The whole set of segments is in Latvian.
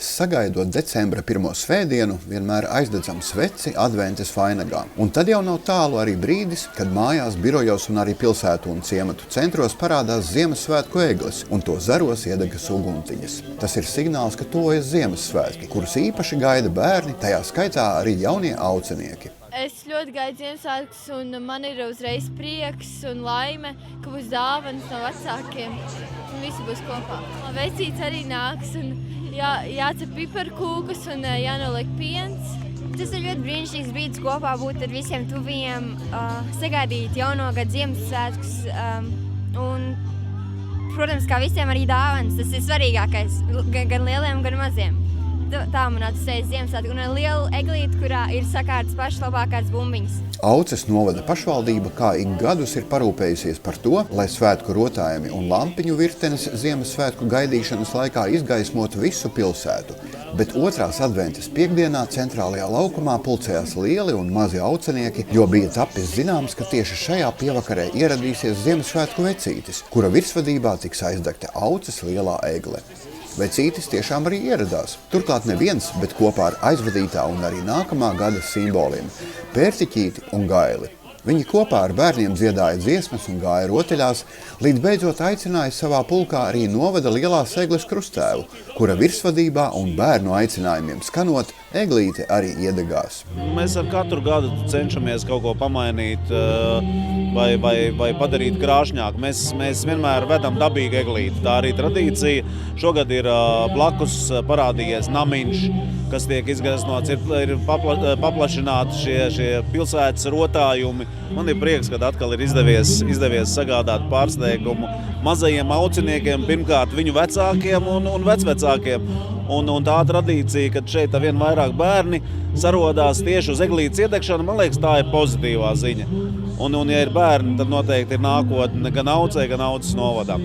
Sagaidot decembra pirmo svētdienu, vienmēr aizdedzam sveci adventes vainagā. Un tad jau nav tālu arī brīdis, kad mājās, birojos un arī pilsētu un ciematu centros parādās Ziemassvētku egles, un to zaros iedegas uguntiņas. Tas ir signāls, ka tuvojas Ziemassvētki, kurus īpaši gaida bērni, tajā skaitā arī jaunie aucenieki. Es ļoti gaidu Ziemassvētkus, un man ir uzreiz prieks un laime, ka būs dāvanas no vecākiem, un visi būs kopā. Vecīts arī nāks, un jācep piparkūkas un jānoliek piens. Tas ir ļoti brīnišķīgs brīdis kopā būt ar visiem tuviem, sagaidīt jauno gadu Ziemassvētkus, un, protams, kā visiem arī dāvanas. Tas ir svarīgākais, gan lieliem, gan maziem. Tā man atstājas Ziemassvētku, un ar lielu eglīti, kurā ir sakārtas pašas labākās bumbiņas. Auces novada pašvaldība kā ik gadus ir parūpējusies par to, lai svētku rotājumi un lampiņu virtenes Ziemassvētku gaidīšanas laikā izgaismotu visu pilsētu. Bet otrās adventas piektdienā centrālajā laukumā pulcējās lieli un mazi aucenieki, jo bija tapis zināms, ka tieši šajā pievakarē ieradīsies Ziemassvētku vecītis, kura virsvadībā tiks aizdegta auces lielā egle. Vecītis tiešām arī ieradās. Turklāt neviens, bet kopā ar aizvadītā un arī nākamā gada simboliem – Pērtiķīti un Gaili. Viņi kopā ar bērniem dziedāja dziesmas un gāja rotaļās, līdz beidzot aicināja savā pulkā arī novada lielās egles krustēvu, kura virsvadībā un bērnu aicinājumiem skanot, eglīte arī iedegās. Mēs ar katru gadu cenšamies kaut ko pamainīt vai padarīt krāšņāk. Mēs vienmēr vedam dabīgu eglīti. Tā arī tradīcija. Šogad ir blakus parādījies namiņš, kas tiek izgaismots, ir paplašināti šie pilsētas rotājumi. Man ir prieks, ka atkal ir izdevies sagādāt pārsteigumu mazajiem auciniekiem, pirmkārt viņu vecākiem un vecvecākiem. Un tā tradīcija, kad šeit vien vairāk bērni sarodās tieši uz eglītes iedegšanu, man liekas, tā ir pozitīvā ziņa. Un ja ir bērni, tad noteikti ir nākotne gan aucē, gan auces novadam.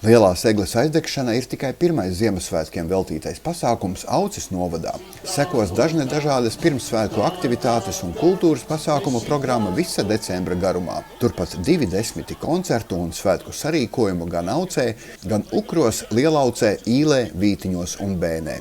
Lielās egles aizdegšana ir tikai pirmais Ziemassvētkiem veltītais pasākums Auces novadā. Sekos dažādas pirmsvētku aktivitātes un kultūras pasākumu programma visa decembra garumā. Turpat 20 koncertu un svētku sarīkojumu gan Aucē, gan Ukros, Lielaucē, Īlē, Vītiņos un Bēnē.